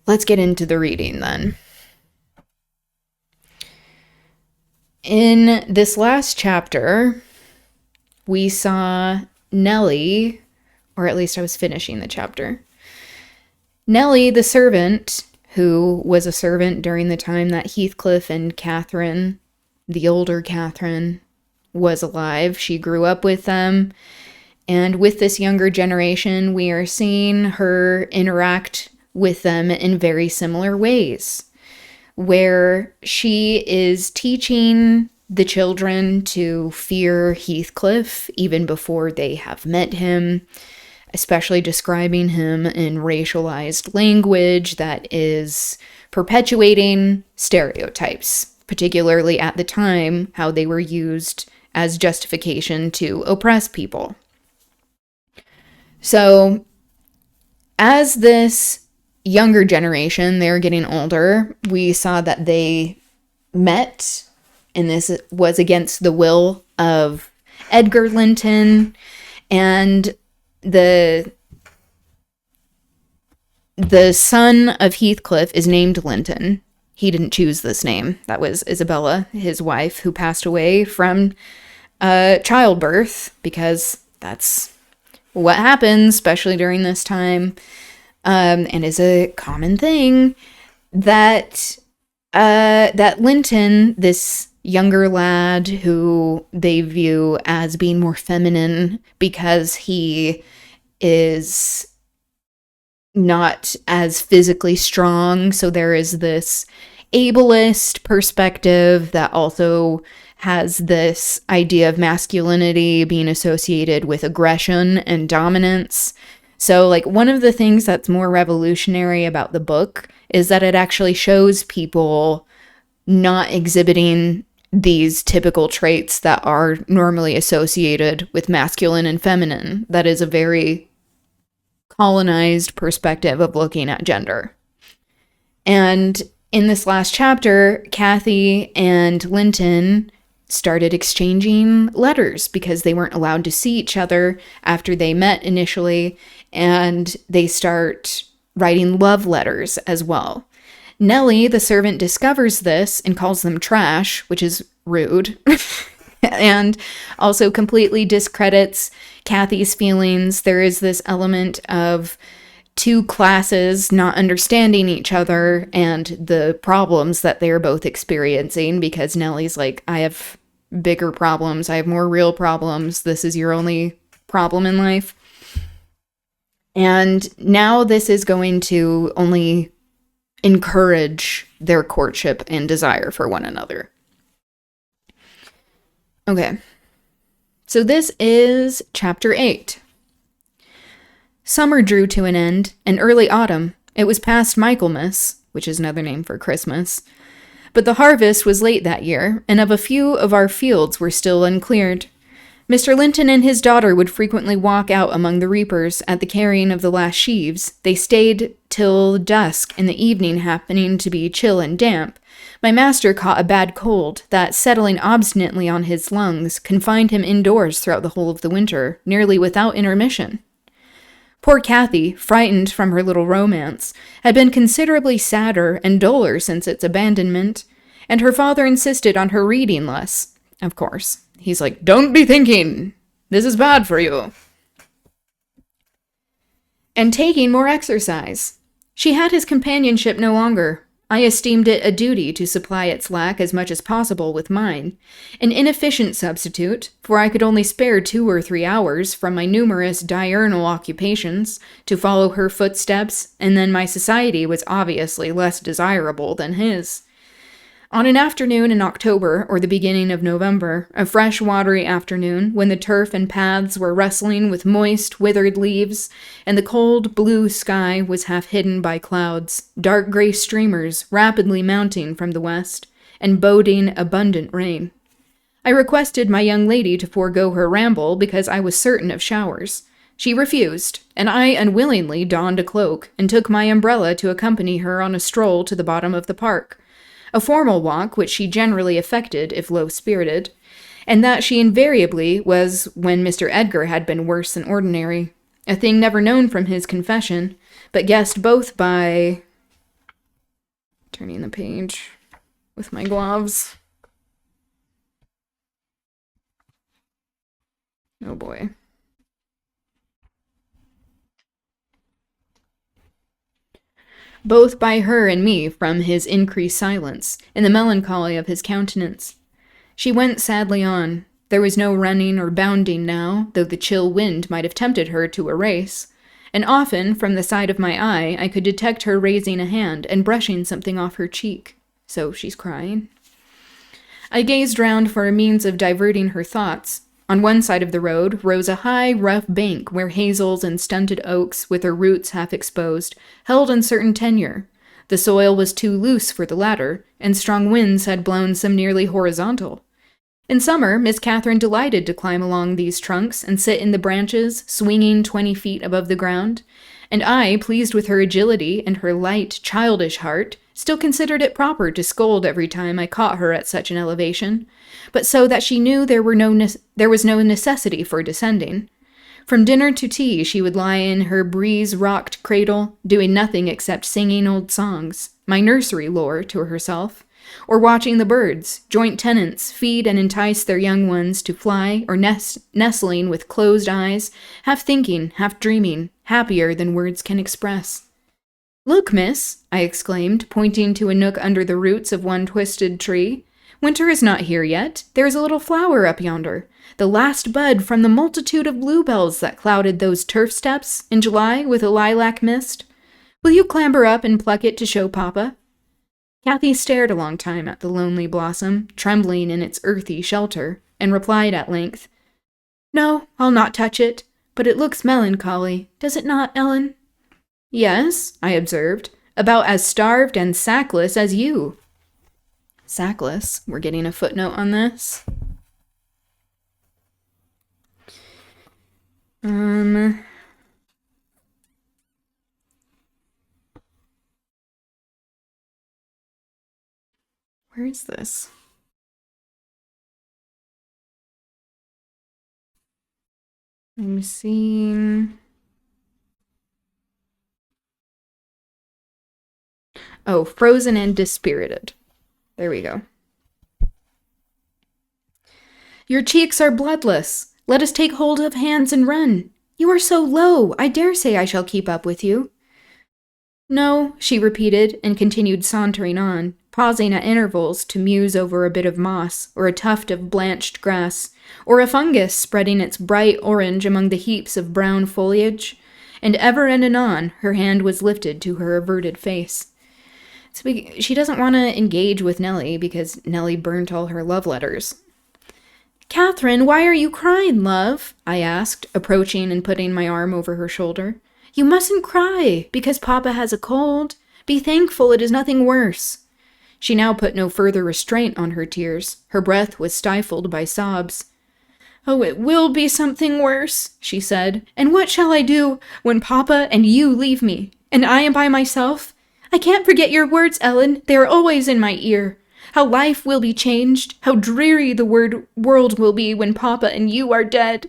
let's get into the reading then. In this last chapter, we saw Nellie, or at least I was finishing the chapter. Nellie, the servant, who was a servant during the time that Heathcliff and Catherine, the older Catherine, was alive. She grew up with them. And with this younger generation, we are seeing her interact with them in very similar ways, where she is teaching the children to fear Heathcliff even before they have met him, especially describing him in racialized language that is perpetuating stereotypes, particularly at the time, how they were used as justification to oppress people. So, as this younger generation, they're getting older, we saw that they met, and this was against the will of Edgar Linton, and the son of Heathcliff is named Linton. He didn't choose this name. That was Isabella, his wife, who passed away from childbirth, because that's what happens, especially during this time, and is a common thing, that Linton, this younger lad who they view as being more feminine because he is not as physically strong, so there is this ableist perspective that also has this idea of masculinity being associated with aggression and dominance. So, like, one of the things that's more revolutionary about the book is that it actually shows people not exhibiting these typical traits that are normally associated with masculine and feminine. That is a very colonized perspective of looking at gender. And in this last chapter, Kathy and Linton started exchanging letters because they weren't allowed to see each other after they met initially, and they start writing love letters as well. Nellie, the servant, discovers this and calls them trash, which is rude, and also completely discredits Kathy's feelings. There is this element of two classes not understanding each other and the problems that they're both experiencing, because Nellie's like, I have bigger problems, I have more real problems, this is your only problem in life. And now this is going to only encourage their courtship and desire for one another. Okay, so this is chapter 8. Summer drew to an end, and early autumn. It was past Michaelmas, which is another name for Christmas. But the harvest was late that year, and of a few of our fields were still uncleared. Mr. Linton and his daughter would frequently walk out among the reapers at the carrying of the last sheaves. They stayed till dusk in the evening, happening to be chill and damp. My master caught a bad cold that, settling obstinately on his lungs, confined him indoors throughout the whole of the winter, nearly without intermission. Poor Kathy, frightened from her little romance, had been considerably sadder and duller since its abandonment, and her father insisted on her reading less. Of course. He's like, don't be thinking. This is bad for you. And taking more exercise. She had his companionship no longer. I esteemed it a duty to supply its lack as much as possible with mine, an inefficient substitute, for I could only spare 2 or 3 hours from my numerous diurnal occupations to follow her footsteps, and then my society was obviously less desirable than his. On an afternoon in October, or the beginning of November, a fresh watery afternoon, when the turf and paths were rustling with moist, withered leaves, and the cold blue sky was half hidden by clouds, dark gray streamers rapidly mounting from the west, and boding abundant rain. I requested my young lady to forego her ramble because I was certain of showers. She refused, and I unwillingly donned a cloak and took my umbrella to accompany her on a stroll to the bottom of the park. A formal walk which she generally affected if low-spirited, and that she invariably was when Mr. Edgar had been worse than ordinary, a thing never known from his confession, but guessed both by Turning the page with my gloves. Oh boy. Both by her and me from his increased silence, and the melancholy of his countenance. She went sadly on. There was no running or bounding now, though the chill wind might have tempted her to a race. And often, from the side of my eye, I could detect her raising a hand and brushing something off her cheek. So she's crying. I gazed round for a means of diverting her thoughts. On one side of the road rose a high, rough bank where hazels and stunted oaks, with their roots half exposed, held uncertain tenure. The soil was too loose for the latter, and strong winds had blown some nearly horizontal. In summer, Miss Catherine delighted to climb along these trunks and sit in the branches, swinging 20 feet above the ground, and I, pleased with her agility and her light, childish heart, still considered it proper to scold every time I caught her at such an elevation, but so that she knew there was no necessity for descending. From dinner to tea, she would lie in her breeze-rocked cradle, doing nothing except singing old songs, my nursery lore, to herself, or watching the birds, joint tenants, feed and entice their young ones to fly, or nestling with closed eyes, half thinking, half dreaming, happier than words can express. "Look, miss," I exclaimed, pointing to a nook under the roots of one twisted tree. "Winter is not here yet. There is a little flower up yonder, the last bud from the multitude of bluebells that clouded those turf steps in July with a lilac mist. Will you clamber up and pluck it to show Papa?" Kathy stared a long time at the lonely blossom, trembling in its earthy shelter, and replied at length, "No, I'll not touch it, but it looks melancholy, does it not, Ellen?" "Yes," I observed, "about as starved and sackless as you." Sackless, we're getting a footnote on this. Where is this? I'm seeing... Oh, frozen and dispirited. There we go. "Your cheeks are bloodless. Let us take hold of hands and run. You are so low, I dare say I shall keep up with you." "No," she repeated, and continued sauntering on, pausing at intervals to muse over a bit of moss, or a tuft of blanched grass, or a fungus spreading its bright orange among the heaps of brown foliage, and ever and anon her hand was lifted to her averted face. She doesn't want to engage with Nellie because Nellie burnt all her love letters. "Catherine, why are you crying, love?" I asked, approaching and putting my arm over her shoulder. "You mustn't cry, because Papa has a cold. Be thankful it is nothing worse." She now put no further restraint on her tears. Her breath was stifled by sobs. "Oh, it will be something worse," she said. "And what shall I do when Papa and you leave me, and I am by myself? I can't forget your words, Ellen. They are always in my ear. How life will be changed, how dreary the world will be when Papa and you are dead.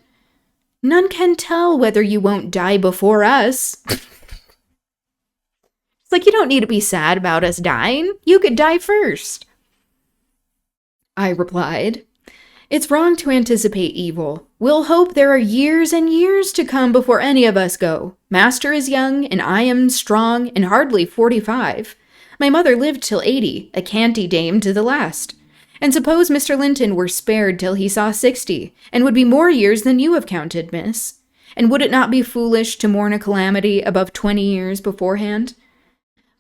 None can tell whether you won't die before us." It's like, you don't need to be sad about us dying. You could die first. I replied, "It's wrong to anticipate evil. We'll hope there are years and years to come before any of us go. Master is young, and I am strong, and hardly 45. My mother lived till 80, a canty dame to the last. And suppose Mr. Linton were spared till he saw 60, and would be more years than you have counted, miss. And would it not be foolish to mourn a calamity above 20 years beforehand?"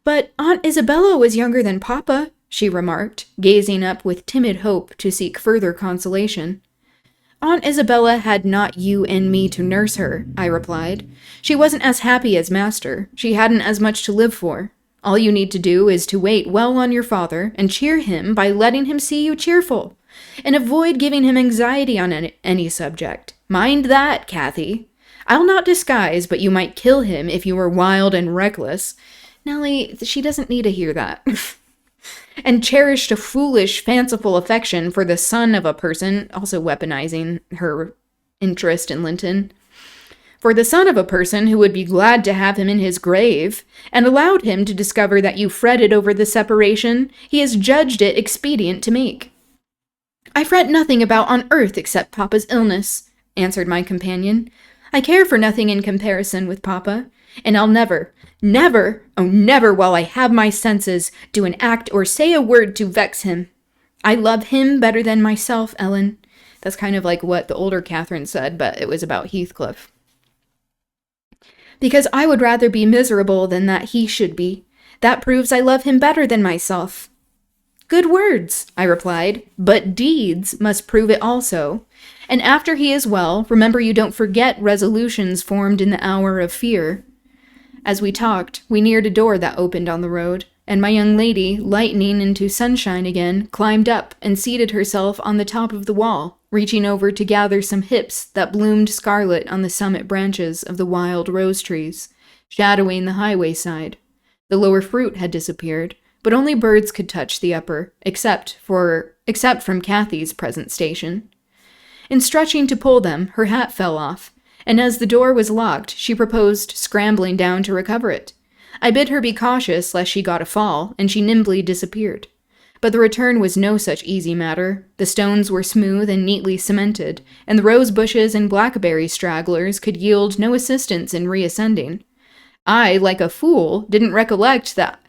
"But Aunt Isabella was younger than Papa," she remarked, gazing up with timid hope to seek further consolation. "Aunt Isabella had not you and me to nurse her," I replied. "She wasn't as happy as Master. She hadn't as much to live for. All you need to do is to wait well on your father and cheer him by letting him see you cheerful, and avoid giving him anxiety on any subject. Mind that, Kathy. I'll not disguise, but you might kill him if you were wild and reckless." Nellie, she doesn't need to hear that. "And cherished a foolish, fanciful affection for the son of a person," also weaponizing her interest in Linton, for the son of a person who would be glad to have him in his grave, and allowed him to discover that you fretted over the separation he has judged it expedient to make. I fret nothing about on earth except Papa's illness, answered my companion. I care for nothing in comparison with Papa, and I'll never, never, oh never while I have my senses, do an act or say a word to vex him. I love him better than myself, Ellen. That's kind of like what the older Catherine said, but it was about Heathcliff. Because I would rather be miserable than that he should be. That proves I love him better than myself. Good words, I replied, but deeds must prove it also. And after he is well, remember you don't forget resolutions formed in the hour of fear. As we talked, we neared a door that opened on the road, and my young lady, lightening into sunshine again, climbed up and seated herself on the top of the wall, reaching over to gather some hips that bloomed scarlet on the summit branches of the wild rose trees, shadowing the highway side. The lower fruit had disappeared, but only birds could touch the upper, except from Kathy's present station. In stretching to pull them, her hat fell off, and as the door was locked, she proposed scrambling down to recover it. I bid her be cautious lest she got a fall, and she nimbly disappeared. But the return was no such easy matter. The stones were smooth and neatly cemented, and the rose bushes and blackberry stragglers could yield no assistance in reascending. I, like a fool, didn't recollect that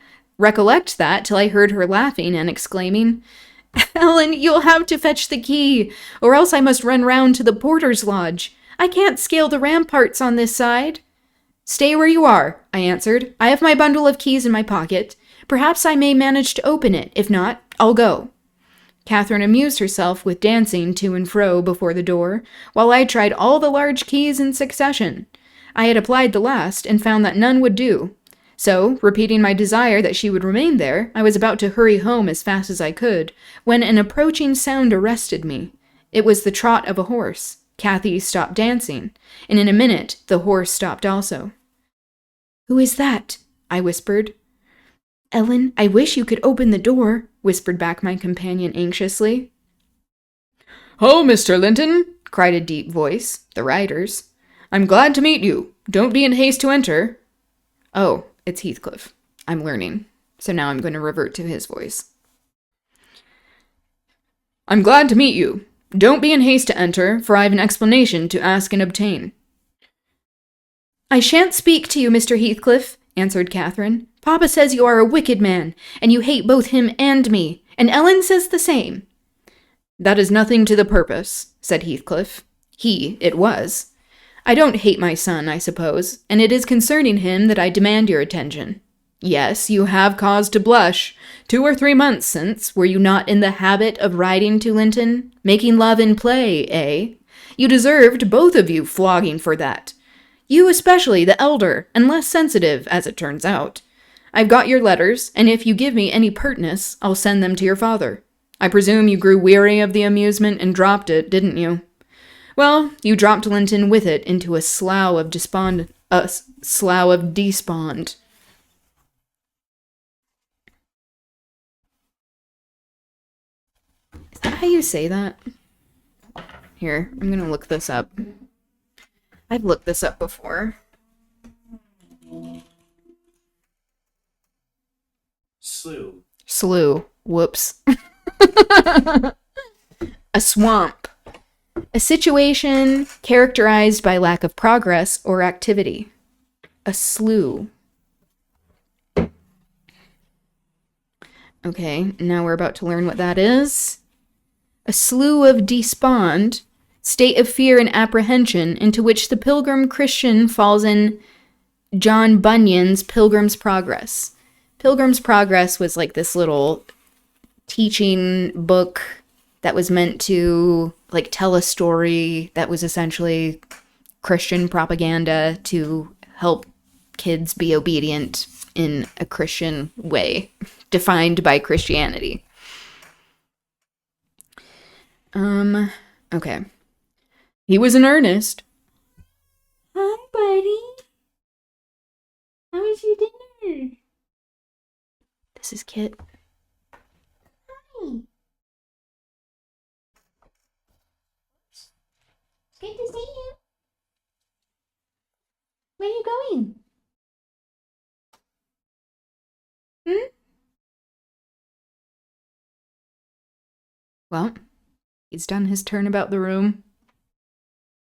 till I heard her laughing and exclaiming, Ellen, you'll have to fetch the key, or else I must run round to the porter's lodge. I can't scale the ramparts on this side. Stay where you are, I answered. I have my bundle of keys in my pocket. Perhaps I may manage to open it. If not, I'll go. Catherine amused herself with dancing to and fro before the door, while I tried all the large keys in succession. I had applied the last, and found that none would do. So, repeating my desire that she would remain there, I was about to hurry home as fast as I could, when an approaching sound arrested me. It was the trot of a horse. Kathy stopped dancing, and in a minute the horse stopped also. Who is that? I whispered. Ellen, I wish you could open the door, whispered back my companion anxiously. Oh, Mr. Linton, cried a deep voice, the rider's. I'm glad to meet you. Don't be in haste to enter. Oh, it's Heathcliff. I'm learning, so now I'm going to revert to his voice. I'm glad to meet you. Don't be in haste to enter, for I have an explanation to ask and obtain. I shan't speak to you, Mr. Heathcliff, answered Catherine. Papa says you are a wicked man, and you hate both him and me, and Ellen says the same. That is nothing to the purpose, said Heathcliff. It was. I don't hate my son, I suppose, and it is concerning him that I demand your attention. Yes, you have cause to blush. 2 or 3 months since, were you not in the habit of riding to Linton, making love in play, eh? You deserved, both of you, flogging for that. You especially, the elder, and less sensitive, as it turns out. I've got your letters, and if you give me any pertness, I'll send them to your father. I presume you grew weary of the amusement and dropped it, didn't you? Well, you dropped Linton with it into a slough of despond. Is that how you say that? Here, I'm gonna look this up. I've looked this up before. Slough. Whoops. A swamp. A situation characterized by lack of progress or activity. A slough. Okay, now we're about to learn what that is. A slough of despond, state of fear and apprehension into which the pilgrim Christian falls in John Bunyan's Pilgrim's Progress. Pilgrim's Progress was like this little teaching book that was meant to like tell a story that was essentially Christian propaganda to help kids be obedient in a Christian way, defined by Christianity. Okay. He was in earnest. Hi, buddy. How was your dinner? This is Kit. Hi. It's good to see you. Where are you going? Hmm? Well, he's done his turnabout the room.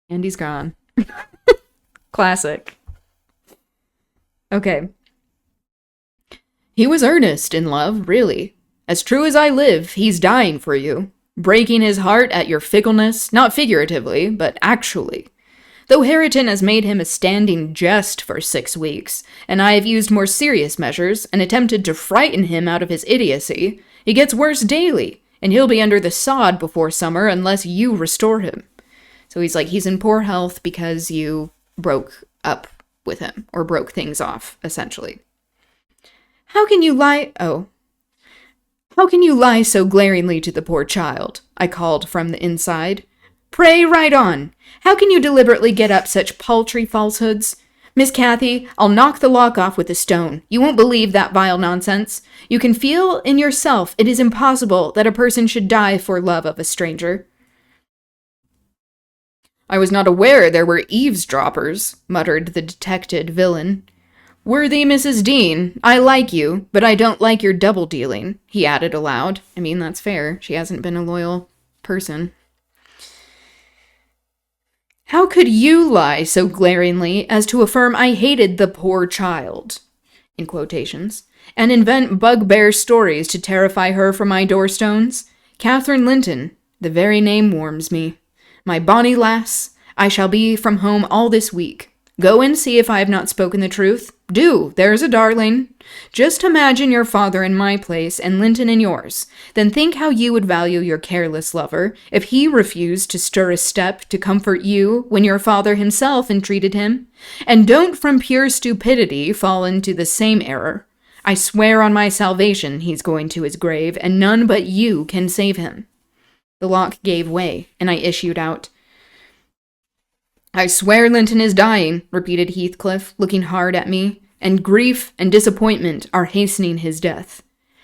And he's gone. Classic. Okay. He was earnest in love, really. As true as I live, he's dying for you. Breaking his heart at your fickleness, not figuratively, but actually. Though Hareton has made him a standing jest for 6 weeks, and I have used more serious measures and attempted to frighten him out of his idiocy, he gets worse daily, and he'll be under the sod before summer unless you restore him. So he's in poor health because you broke up with him, or broke things off, essentially. How can you lie so glaringly to the poor child? I called from the inside. Pray, right on. How can you deliberately get up such paltry falsehoods? Miss Cathy, I'll knock the lock off with a stone. You won't believe that vile nonsense. You can feel in yourself it is impossible that a person should die for love of a stranger. I was not aware there were eavesdroppers, muttered the detected villain. Worthy Mrs. Dean, I like you, but I don't like your double-dealing, he added aloud. I mean, that's fair. She hasn't been a loyal person. How could you lie so glaringly as to affirm I hated the poor child, in quotations, and invent bugbear stories to terrify her from my doorstones? Catherine Linton, the very name warms me. My bonny lass, I shall be from home all this week. Go and see if I have not spoken the truth. Do, there's a darling. Just imagine your father in my place and Linton in yours. Then think how you would value your careless lover if he refused to stir a step to comfort you when your father himself entreated him. And don't from pure stupidity fall into the same error. I swear on my salvation he's going to his grave, and none but you can save him. The lock gave way, and I issued out. I swear Linton is dying, repeated Heathcliff, looking hard at me, and grief and disappointment are hastening his death.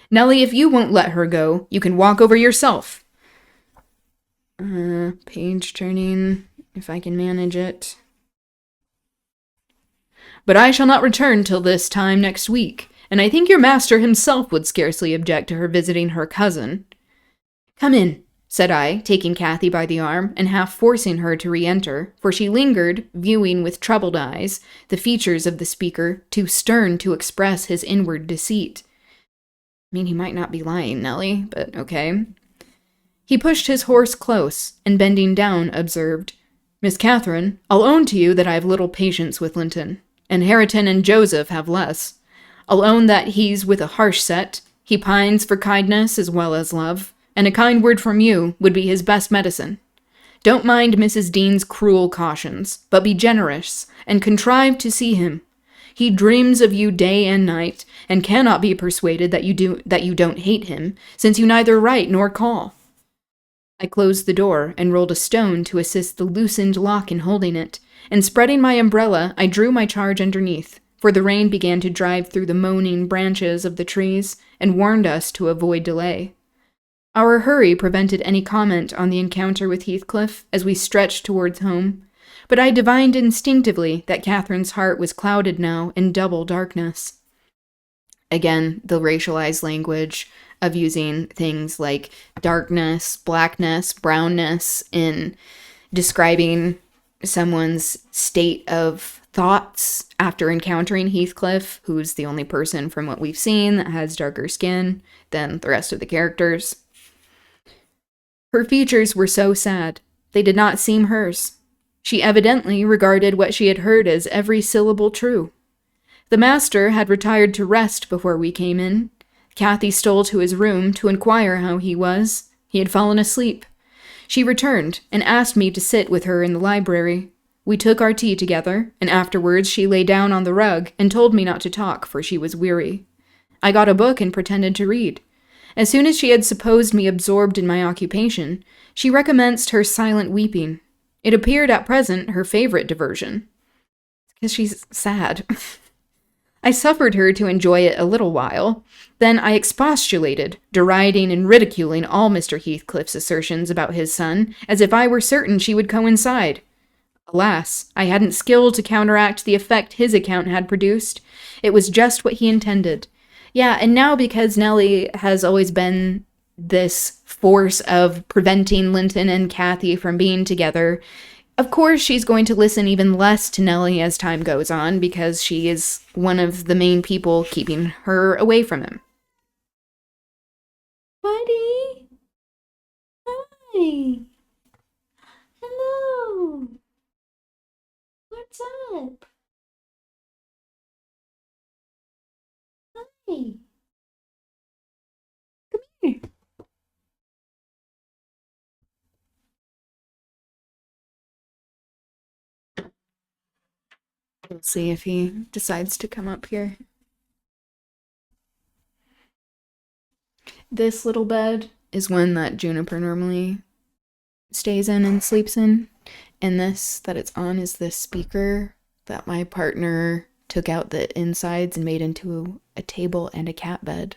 Nellie, if you won't let her go, you can walk over yourself. Page turning, if I can manage it. But I shall not return till this time next week, and I think your master himself would scarcely object to her visiting her cousin. Come in, said I, taking Cathy by the arm and half forcing her to re-enter, for she lingered, viewing with troubled eyes the features of the speaker, too stern to express his inward deceit. I mean, he might not be lying, Nellie, but okay. He pushed his horse close, and bending down, observed, Miss Catherine, I'll own to you that I have little patience with Linton, and Hareton and Joseph have less. I'll own that he's with a harsh set. He pines for kindness as well as love, and a kind word from you would be his best medicine. Don't mind Mrs. Dean's cruel cautions, but be generous, and contrive to see him. He dreams of you day and night, and cannot be persuaded that you don't hate him, since you neither write nor call. I closed the door and rolled a stone to assist the loosened lock in holding it, and spreading my umbrella, I drew my charge underneath, for the rain began to drive through the moaning branches of the trees, and warned us to avoid delay. Our hurry prevented any comment on the encounter with Heathcliff as we stretched towards home, but I divined instinctively that Catherine's heart was clouded now in double darkness. Again, the racialized language of using things like darkness, blackness, brownness in describing someone's state of thoughts after encountering Heathcliff, who's the only person from what we've seen that has darker skin than the rest of the characters. Her features were so sad. They did not seem hers. She evidently regarded what she had heard as every syllable true. The master had retired to rest before we came in. Cathy stole to his room to inquire how he was. He had fallen asleep. She returned and asked me to sit with her in the library. We took our tea together, and afterwards she lay down on the rug and told me not to talk, for she was weary. I got a book and pretended to read. As soon as she had supposed me absorbed in my occupation, she recommenced her silent weeping. It appeared at present her favorite diversion. Because she's sad. I suffered her to enjoy it a little while. Then I expostulated, deriding and ridiculing all Mr. Heathcliff's assertions about his son, as if I were certain she would coincide. Alas, I hadn't skill to counteract the effect his account had produced. It was just what he intended. Yeah, and now because Nellie has always been this force of preventing Linton and Kathy from being together, of course she's going to listen even less to Nellie as time goes on because she is one of the main people keeping her away from him. Buddy? Hi. Hello. What's up? Hey. Come here. We'll see if he decides to come up here. This little bed is one that Juniper normally stays in and sleeps in. And this that it's on is this speaker that my partner took out the insides and made into a table and a cat bed.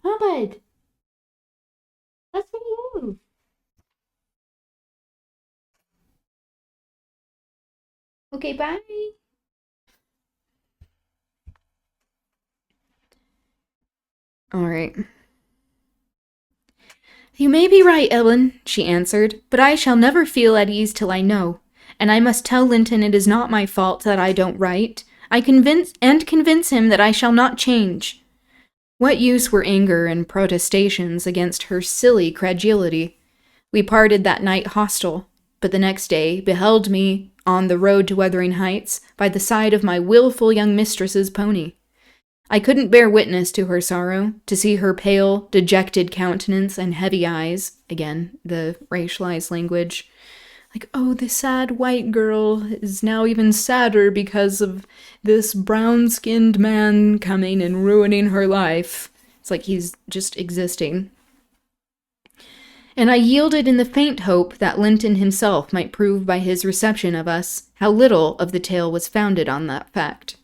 Huh, bud? That's for you. Okay, bye. All right. You may be right, Ellen, she answered, but I shall never feel at ease till I know. And I must tell Linton it is not my fault that I don't write. I convince him that I shall not change. What use were anger and protestations against her silly credulity? We parted that night hostile, but the next day beheld me on the road to Wuthering Heights by the side of my wilful young mistress's pony. I couldn't bear witness to her sorrow, to see her pale, dejected countenance and heavy eyes, again, the racialized language. Like, oh, the sad white girl is now even sadder because of this brown-skinned man coming and ruining her life. It's like he's just existing. And I yielded in the faint hope that Linton himself might prove by his reception of us how little of the tale was founded on that fact.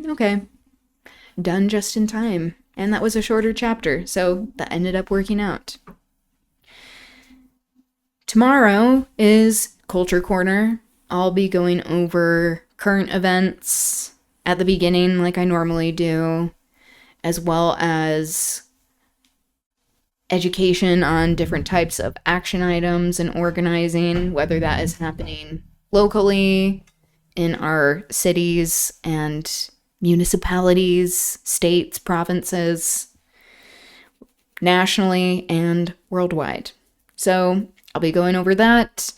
Okay. Done just in time. And that was a shorter chapter, so that ended up working out. Tomorrow is Culture Corner. I'll be going over current events at the beginning, like I normally do, as well as education on different types of action items and organizing, whether that is happening locally in our cities and municipalities, states, provinces, nationally, and worldwide. So I'll be going over that.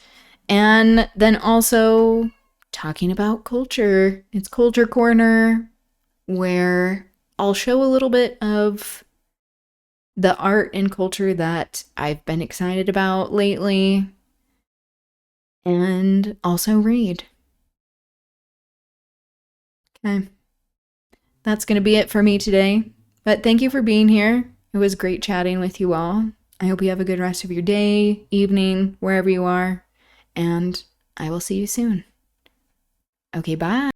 And then also talking about culture. It's Culture Corner, where I'll show a little bit of the art and culture that I've been excited about lately, and also read. Okay. That's going to be it for me today. But thank you for being here. It was great chatting with you all. I hope you have a good rest of your day, evening, wherever you are, and I will see you soon. Okay, bye.